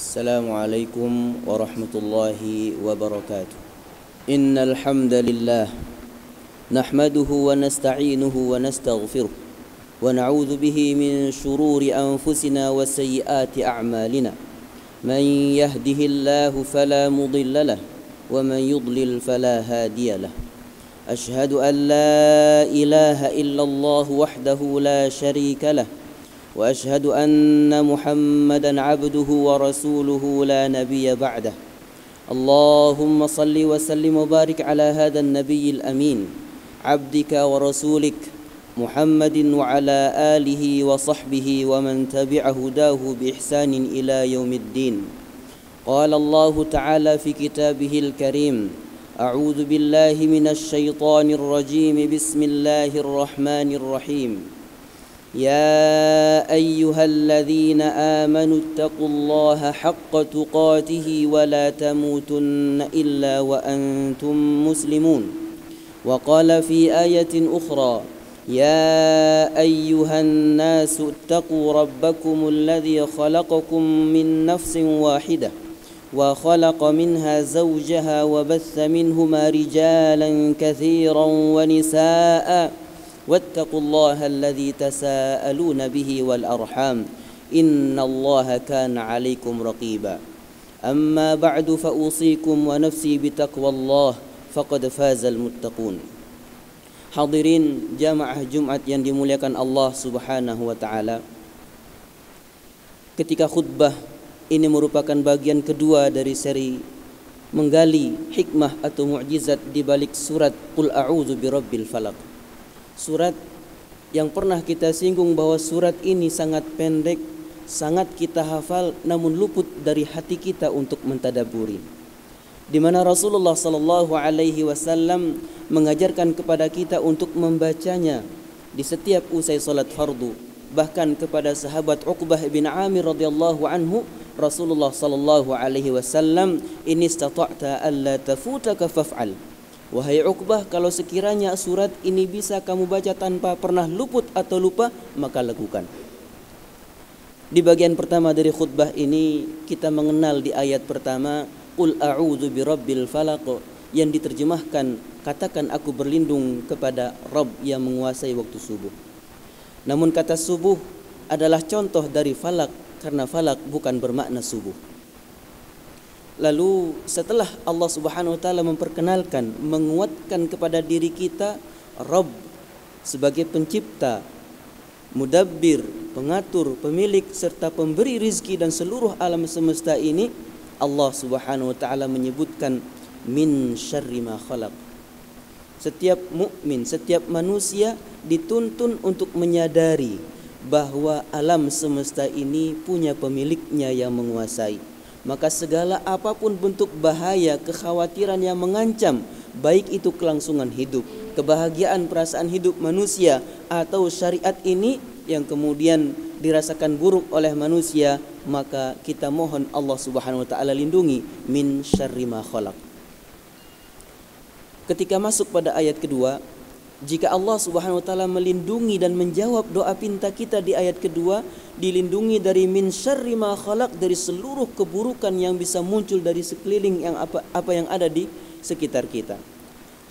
السلام عليكم ورحمة الله وبركاته. إن الحمد لله نحمده ونستعينه ونستغفره ونعوذ به من شرور أنفسنا وسيئات أعمالنا. من يهده الله فلا مضل له ومن يضلل فلا هادي له. أشهد أن لا إله إلا الله وحده لا شريك له وأشهد أن محمدا عبده ورسوله لا نبي بعده. اللهم صل وسلم وبارك على هذا النبي الأمين عبدك ورسولك محمد وعلى آله وصحبه ومن تبع هداه بإحسان إلى يوم الدين. قال الله تعالى في كتابه الكريم: أعوذ بالله من الشيطان الرجيم. بسم الله الرحمن الرحيم. يا أيها الذين آمنوا اتقوا الله حق تقاته ولا تموتن إلا وأنتم مسلمون. وقال في آية أخرى: يا أيها الناس اتقوا ربكم الذي خلقكم من نفس واحدة وخلق منها زوجها وبث منهما رجالا كثيرا ونساء واتقوا الله الذي تساءلون به والأرحام إن الله كان عليكم رقيبا. أما بعد فأوصيكم ونفسي بتقوى الله faqad fazal muttaqun. Hadirin jamaah Jumat yang dimuliakan Allah Subhanahu wa taala. Ketika khutbah ini merupakan bagian kedua dari seri menggali hikmah atau mukjizat di balik surat Qul A'udzu birabbil falaq. Surat yang pernah kita singgung bahwa surat ini sangat pendek, sangat kita hafal namun luput dari hati kita untuk mentadaburi. Di mana Rasulullah sallallahu alaihi wasallam mengajarkan kepada kita untuk membacanya di setiap usai salat fardu. Bahkan kepada sahabat Uqbah bin Amir radhiyallahu anhu, Rasulullah sallallahu alaihi wasallam, "In istata'ta alla tafutaka faf'al." Wahai Uqbah, kalau sekiranya surat ini bisa kamu baca tanpa pernah luput atau lupa, maka lakukan. Di bagian pertama dari khutbah ini kita mengenal di ayat pertama Qul a'udzu birabbil falaq, yang diterjemahkan katakan aku berlindung kepada Rabb yang menguasai waktu subuh. Namun kata subuh adalah contoh dari falak karena falak bukan bermakna subuh. Lalu setelah Allah Subhanahu wa taala memperkenalkan, menguatkan kepada diri kita Rabb sebagai pencipta, mudabbir, pengatur, pemilik serta pemberi rizki dan seluruh alam semesta ini, Allah Subhanahu wa taala menyebutkan min syarri ma khalaq. Setiap mukmin, setiap manusia dituntun untuk menyadari bahwa alam semesta ini punya pemiliknya yang menguasai. Maka segala apapun bentuk bahaya, kekhawatiran yang mengancam, baik itu kelangsungan hidup, kebahagiaan perasaan hidup manusia atau syariat ini yang kemudian dirasakan buruk oleh manusia, maka kita mohon Allah Subhanahu wa taala lindungi min syarri ma khalaq. Ketika masuk pada ayat kedua, jika Allah Subhanahu wa taala melindungi dan menjawab doa pinta kita di ayat kedua, dilindungi dari min syarri ma khalaq, dari seluruh keburukan yang bisa muncul dari sekeliling yang apa yang ada di sekitar kita.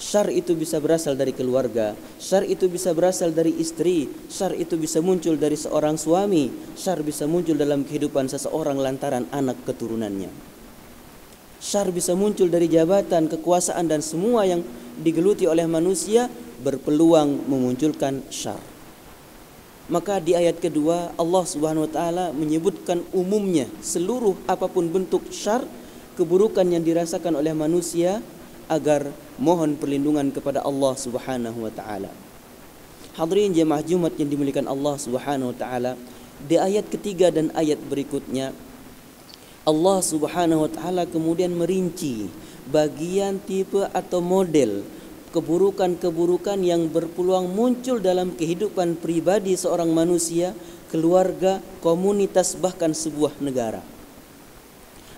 Syar itu bisa berasal dari keluarga, syar itu bisa berasal dari istri, syar itu bisa muncul dari seorang suami, syar bisa muncul dalam kehidupan seseorang lantaran anak keturunannya. Syar bisa muncul dari jabatan, kekuasaan dan semua yang digeluti oleh manusia berpeluang memunculkan syar. Maka di ayat kedua Allah Subhanahu wa taala menyebutkan umumnya seluruh apapun bentuk syar, keburukan yang dirasakan oleh manusia, agar mohon perlindungan kepada Allah Subhanahu wa taala. Hadirin jemaah Jumat yang dimuliakan Allah Subhanahu wa taala, di ayat ketiga dan ayat berikutnya Allah Subhanahu wa taala kemudian merinci bagian tipe atau model keburukan-keburukan yang berpeluang muncul dalam kehidupan pribadi seorang manusia, keluarga, komunitas, bahkan sebuah negara.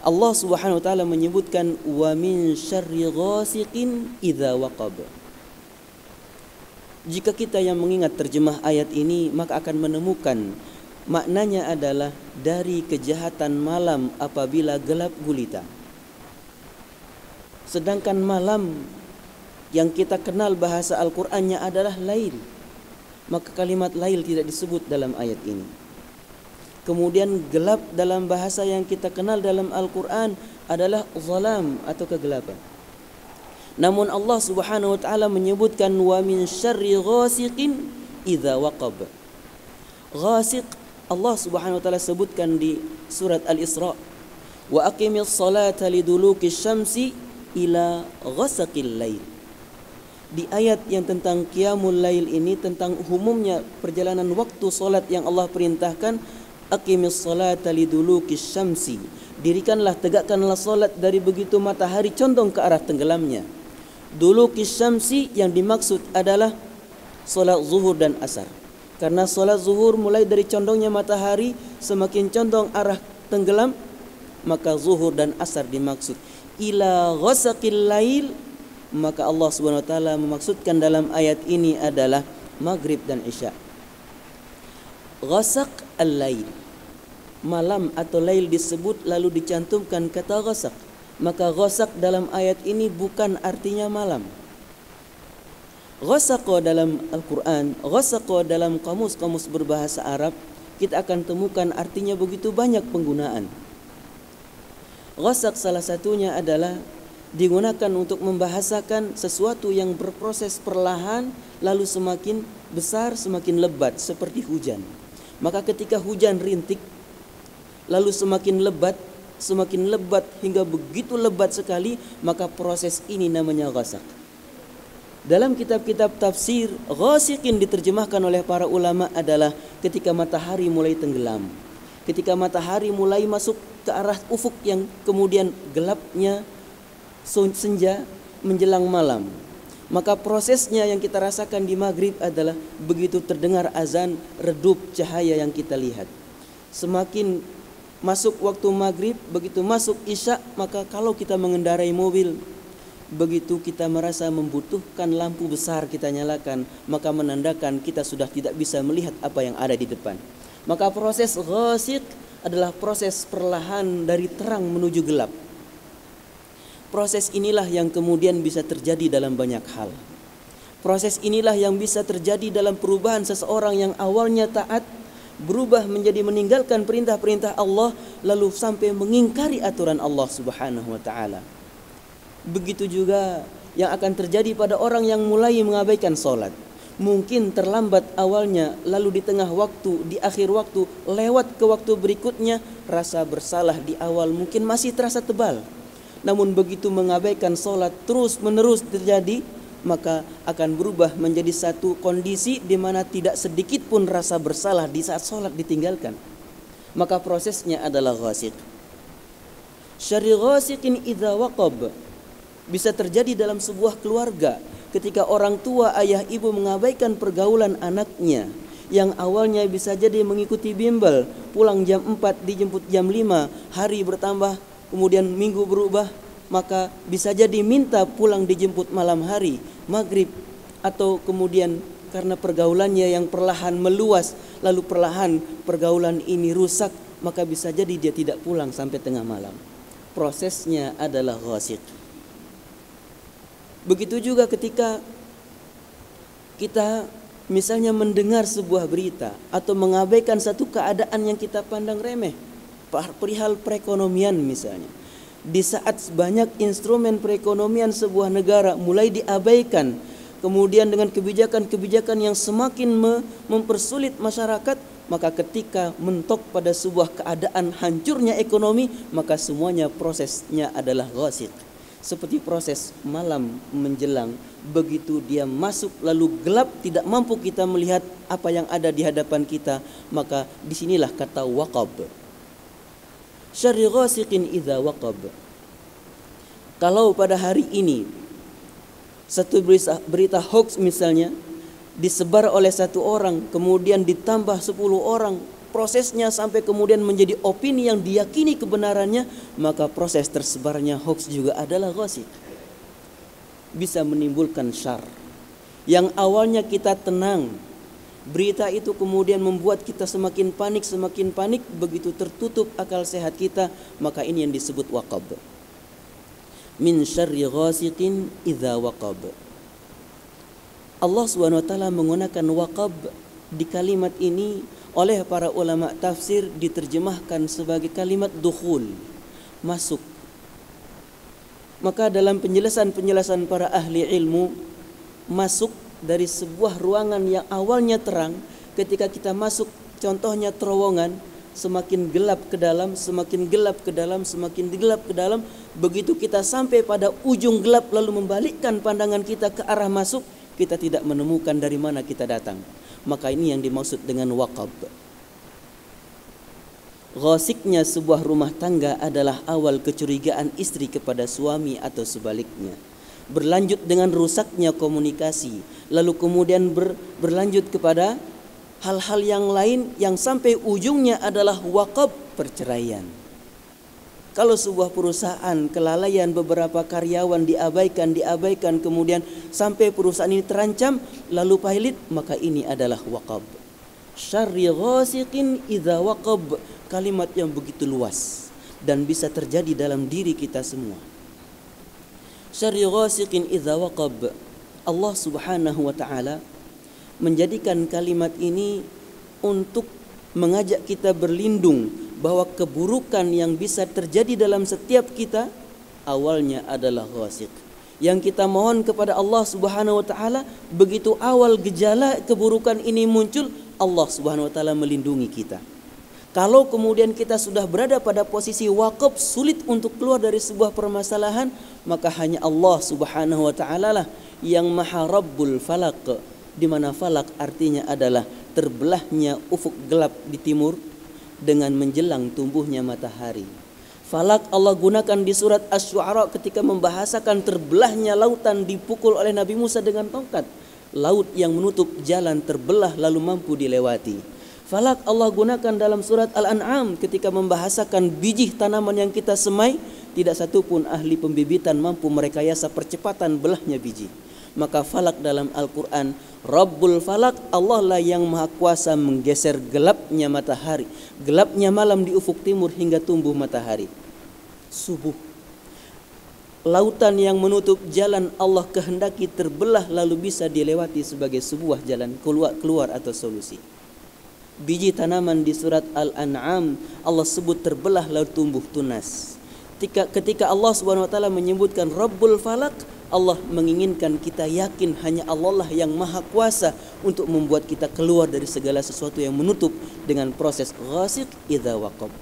Allah Subhanahu wa taala menyebutkan wa min syarri ghasiqin idza waqab. Jika kita yang mengingat terjemah ayat ini, maka akan menemukan maknanya adalah dari kejahatan malam apabila gelap gulita. Sedangkan malam yang kita kenal bahasa Al-Qur'annya adalah lail, maka kalimat lail tidak disebut dalam ayat ini. Kemudian gelap dalam bahasa yang kita kenal dalam Al-Qur'an adalah zalam atau kegelapan. Namun Allah Subhanahu wa taala menyebutkan wa min syarri ghasiqin idza waqab. Ghasiq Allah Subhanahu wa taala sebutkan di surat Al-Isra, wa aqimis salata liduluki syamsi ila ghasaqil lail. Di ayat yang tentang qiyamul lail ini, tentang umumnya perjalanan waktu salat yang Allah perintahkan, aqimis salata liduluki syamsi, dirikanlah, tegakkanlah salat dari begitu matahari condong ke arah tenggelamnya. Duluki syamsi yang dimaksud adalah salat zuhur dan asar. Karena salat zuhur mulai dari condongnya matahari, semakin condong arah tenggelam, maka zuhur dan asar dimaksud. Ila ghasaqil lail, maka Allah Subhanahu wa taala memaksudkan dalam ayat ini adalah maghrib dan isya. Ghasaq al-lail, malam atau lail disebut lalu dicantumkan kata ghasaq. Maka ghasaq dalam ayat ini bukan artinya malam. Ghasaqa dalam Al-Quran, ghasaqa dalam kamus-kamus berbahasa Arab, kita akan temukan artinya begitu banyak penggunaan. Ghasaq salah satunya adalah digunakan untuk membahasakan sesuatu yang berproses perlahan lalu semakin besar, semakin lebat, seperti hujan. Maka ketika hujan rintik lalu semakin lebat hingga begitu lebat sekali, maka proses ini namanya ghasaq. Dalam kitab-kitab tafsir, ghasiqin diterjemahkan oleh para ulama adalah ketika matahari mulai tenggelam, ketika matahari mulai masuk ke arah ufuk yang kemudian gelapnya senja menjelang malam. Maka prosesnya yang kita rasakan di maghrib adalah begitu terdengar azan, redup cahaya yang kita lihat. Semakin masuk waktu maghrib, begitu masuk isya, maka kalau kita mengendarai mobil, begitu kita merasa membutuhkan lampu besar kita nyalakan, maka menandakan kita sudah tidak bisa melihat apa yang ada di depan. Maka proses ghasiq adalah proses perlahan dari terang menuju gelap. Proses inilah yang kemudian bisa terjadi dalam banyak hal. Proses inilah yang bisa terjadi dalam perubahan seseorang yang awalnya taat, berubah menjadi meninggalkan perintah-perintah Allah, lalu sampai mengingkari aturan Allah Subhanahu wa taala. Begitu juga yang akan terjadi pada orang yang mulai mengabaikan salat. Mungkin terlambat awalnya, lalu di tengah waktu, di akhir waktu, lewat ke waktu berikutnya, rasa bersalah di awal mungkin masih terasa tebal. Namun begitu mengabaikan salat terus menerus terjadi, maka akan berubah menjadi satu kondisi di mana tidak sedikit pun rasa bersalah di saat salat ditinggalkan. Maka prosesnya adalah ghasiq. Syarri ghasiqin idza waqab, bisa terjadi dalam sebuah keluarga ketika orang tua, ayah, ibu mengabaikan pergaulan anaknya yang awalnya bisa jadi mengikuti bimbel, pulang jam 4 dijemput jam 5, hari bertambah, kemudian minggu berubah, maka bisa jadi minta pulang dijemput malam hari, maghrib, atau kemudian karena pergaulannya yang perlahan meluas, lalu perlahan pergaulan ini rusak, maka bisa jadi dia tidak pulang sampai tengah malam. Prosesnya adalah ghasiq. Begitu juga ketika kita misalnya mendengar sebuah berita atau mengabaikan satu keadaan yang kita pandang remeh, perihal perekonomian misalnya. Di saat banyak instrumen perekonomian sebuah negara mulai diabaikan, kemudian dengan kebijakan-kebijakan yang semakin mempersulit masyarakat, maka ketika mentok pada sebuah keadaan hancurnya ekonomi, maka semuanya prosesnya adalah ghasiq. Seperti proses malam menjelang, begitu dia masuk lalu gelap, tidak mampu kita melihat apa yang ada di hadapan kita, maka disinilah kata waqab. Syarri ghasiqin idza waqab. Kalau pada hari ini satu berita hoax misalnya disebar oleh satu orang, kemudian ditambah 10 orang, prosesnya sampai kemudian menjadi opini yang diyakini kebenarannya, maka proses tersebarnya hoax juga adalah ghasiq. Bisa menimbulkan syar. Yang awalnya kita tenang, Berita itu kemudian membuat kita semakin panik, begitu tertutup akal sehat kita, maka ini yang disebut waqab. Min syarri ghasiqin idza waqab. Allah Subhanahu wa taala menggunakan waqab di kalimat ini oleh para ulama tafsir diterjemahkan sebagai kalimat dukhul, masuk. Maka dalam penjelasan para ahli ilmu, masuk dari sebuah ruangan yang awalnya terang, ketika kita masuk, contohnya terowongan, semakin gelap ke dalam, semakin gelap ke dalam, semakin gelap ke dalam, begitu kita sampai pada ujung gelap lalu membalikkan pandangan kita ke arah masuk, kita tidak menemukan dari mana kita datang. Maka ini yang dimaksud dengan waqab. Ghasiknya sebuah rumah tangga adalah awal kecurigaan istri kepada suami atau sebaliknya. Berlanjut dengan rusaknya komunikasi, lalu kemudian berlanjut kepada hal-hal yang lain yang sampai ujungnya adalah waqab perceraian. Kalau sebuah perusahaan kelalaian beberapa karyawan diabaikan kemudian sampai perusahaan ini terancam lalu pailit, maka ini adalah waqab. Syarri ghasiqin idza waqab, kalimat yang begitu luas dan bisa terjadi dalam diri kita semua. Syarri ghasiqin idza waqab. Allah Subhanahu wa taala menjadikan kalimat ini untuk mengajak kita berlindung bahwa keburukan yang bisa terjadi dalam setiap kita awalnya adalah ghasiq. Yang kita mohon kepada Allah Subhanahu wa taala, begitu awal gejala keburukan ini muncul, Allah Subhanahu wa taala melindungi kita. Kalau kemudian kita sudah berada pada posisi waqab, sulit untuk keluar dari sebuah permasalahan, maka hanya Allah Subhanahu wa taala lah yang Maha Rabbul Falaq, di mana falak artinya adalah terbelahnya ufuk gelap di timur dengan menjelang tumbuhnya matahari. Falak Allah gunakan di surat Asy-Syu'ara ketika membahasakan terbelahnya lautan dipukul oleh Nabi Musa dengan tongkat. Laut yang menutup jalan terbelah lalu mampu dilewati. Falak Allah gunakan dalam surat Al-An'am ketika membahasakan biji tanaman yang kita semai, tidak satupun ahli pembibitan mampu merekayasa percepatan belahnya biji. Maka falak dalam Al-Quran, Rabbul Falak, Allah lah yang maha kuasa menggeser gelapnya matahari, gelapnya malam di ufuk timur hingga tumbuh matahari. Subuh, lautan yang menutup jalan Allah kehendaki terbelah lalu bisa dilewati sebagai sebuah jalan keluar atau solusi. Biji tanaman di surat Al-An'am Allah sebut terbelah lalu tumbuh tunas. Ketika Allah Subhanahu wa taala menyebutkan Rabbul Falak, Allah menginginkan kita yakin hanya Allah lah yang maha kuasa untuk membuat kita keluar dari segala sesuatu yang menutup dengan proses ghasiq idza waqab.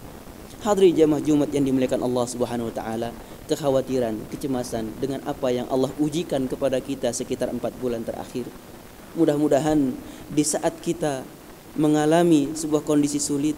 Hadirin jamaah Jumat yang dimuliakan Allah Subhanahu wa taala, kekhawatiran, kecemasan dengan apa yang Allah ujikan kepada kita sekitar 4 bulan terakhir. Mudah-mudahan di saat kita mengalami sebuah kondisi sulit,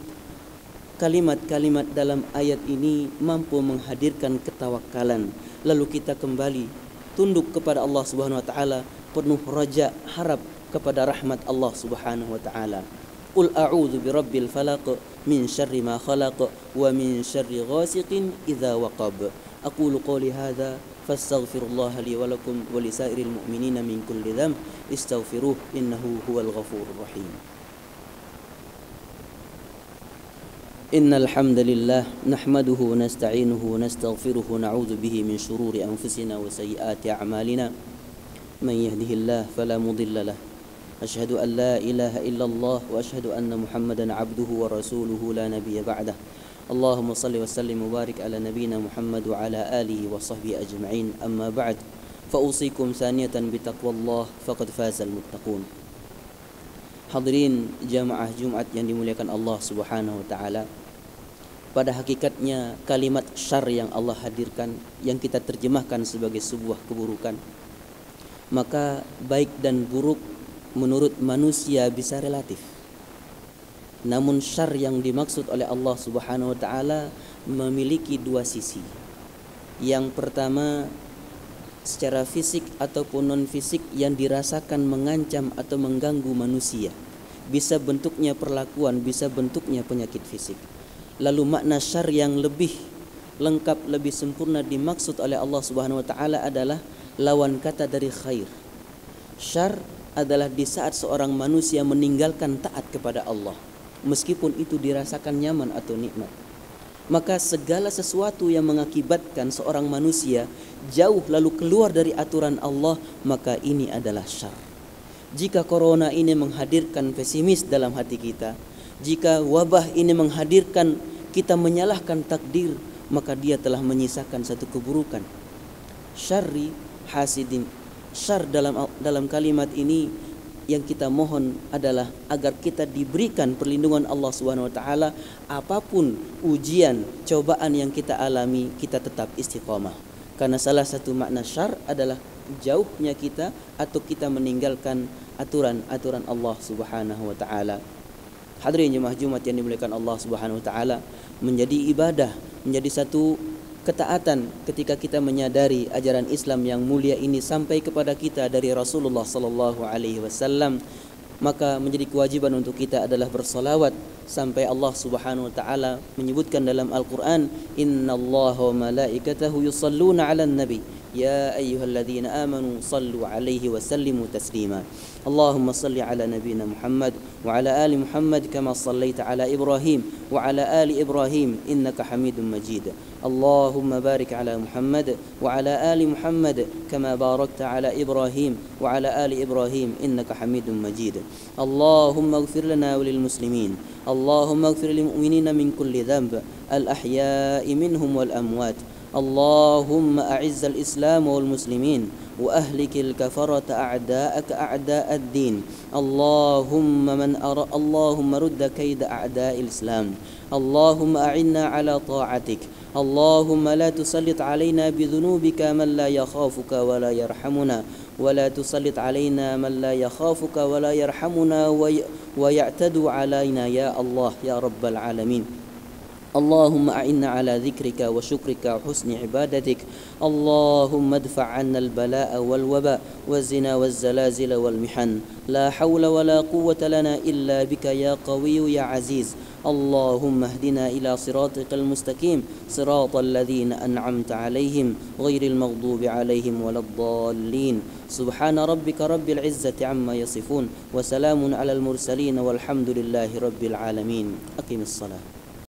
kalimat-kalimat dalam ayat ini mampu menghadirkan ketawakalan, lalu kita kembali tunduk kepada Allah Subhanahu wa taala, penuh raja, harap kepada rahmat Allah Subhanahu wa taala. Qul a'udzu birabbil falaq min syarri ma khalaq wa min syarri ghasiqin idza waqab. Aqulu qouli hadza fastaghfirullaha li wa lakum wa lisairil mu'minina min kulli dhanb istaghfiruh innahu huwal ghafurur rahim. Innal hamdalillah nahmaduhu wa nasta'inuhu wa nastaghfiruhu wa na'udzu bihi min shururi anfusina wa sayyiati a'malina. Man yahdihillahu fala mudilla lahu. Asyhadu an la ilaha illallah wa asyhadu anna Muhammadan 'abduhu wa rasuluhu la nabiyya ba'dah. Allahumma shalli wa sallim wa barik ala nabiyyina Muhammad wa ala alihi wa sahbihi ajma'in. Amma ba'd. Fa usikum saniyatan bi taqwallah faqad fazal muttaqun. Hadirin jamaah Jumat yang dimuliakan Allah Subhanahu wa taala. Pada hakikatnya kalimat syar yang Allah hadirkan, yang kita terjemahkan sebagai sebuah keburukan, maka baik dan buruk menurut manusia bisa relatif. Namun syar yang dimaksud oleh Allah Subhanahu wa taala memiliki dua sisi. Yang pertama, secara fisik ataupun non fisik yang dirasakan mengancam atau mengganggu manusia. Bisa bentuknya perlakuan, bisa bentuknya penyakit fisik. Lalu makna syar yang lebih lengkap, lebih sempurna dimaksud oleh Allah Subhanahu wa taala adalah lawan kata dari khair. Syar adalah di saat seorang manusia meninggalkan taat kepada Allah, meskipun itu dirasakan nyaman atau nikmat. Maka segala sesuatu yang mengakibatkan seorang manusia jauh lalu keluar dari aturan Allah, maka ini adalah syarr. Jika corona ini menghadirkan pesimis dalam hati kita, jika wabah ini menghadirkan kita menyalahkan takdir, maka dia telah menyisakan satu keburukan. Syarri hasidin. Syarr dalam kalimat ini yang kita mohon adalah agar kita diberikan perlindungan Allah Subhanahu wa taala. Apapun ujian, cobaan yang kita alami, kita tetap istiqamah. Karena salah satu makna syarr adalah jauhnya kita atau kita meninggalkan aturan-aturan Allah Subhanahu wa taala. Hadirin jemaah Jumat yang dimuliakan Allah Subhanahu wa taala, menjadi ibadah, menjadi satu ketaatan ketika kita menyadari ajaran Islam yang mulia ini sampai kepada kita dari Rasulullah sallallahu alaihi wasallam, maka menjadi kewajiban untuk kita adalah bersalawat sampai Allah Subhanahu wa taala menyebutkan dalam Al-Qur'an, innallaha wa malaikatahu yusalluna 'alan nabi ya ayyuhalladzina amanu sallu 'alaihi wa sallimu taslima. Allahumma salli 'ala nabiyyina Muhammad wa 'ala ali Muhammad kama sallaita 'ala Ibrahim wa 'ala ali Ibrahim innaka Hamidum Majid. Allahumma barik 'ala Muhammad wa 'ala ali Muhammad kama barakta 'ala Ibrahim wa 'ala ali Ibrahim innaka Hamidum Majid. Allahumma ighfir lana wa lil muslimin. Allahumma ighfir lil mu'minina min kulli dhanb al-ahya'i minhum wal amwat. اللهم أعز الإسلام والمسلمين وأهلك الكفرة أعداءك أعداء الدين. اللهم رد كيد أعداء الإسلام. اللهم أعنا على طاعتك. اللهم لا تسلط علينا بذنوبك من لا يخافك ولا يرحمنا ولا تسلط علينا من لا يخافك ولا يرحمنا ويعتدوا علينا يا الله يا رب العالمين. اللهم أعنا على ذكرك وشكرك وحسن عبادتك. اللهم ادفع عنا البلاء والوباء والزنا والزلازل والمحن. لا حول ولا قوة لنا إلا بك يا قوي يا عزيز. اللهم اهدنا إلى صراطك المستقيم صراط الذين أنعمت عليهم غير المغضوب عليهم ولا الضالين. سبحان ربك رب العزة عما يصفون وسلام على المرسلين والحمد لله رب العالمين. أقم الصلاة.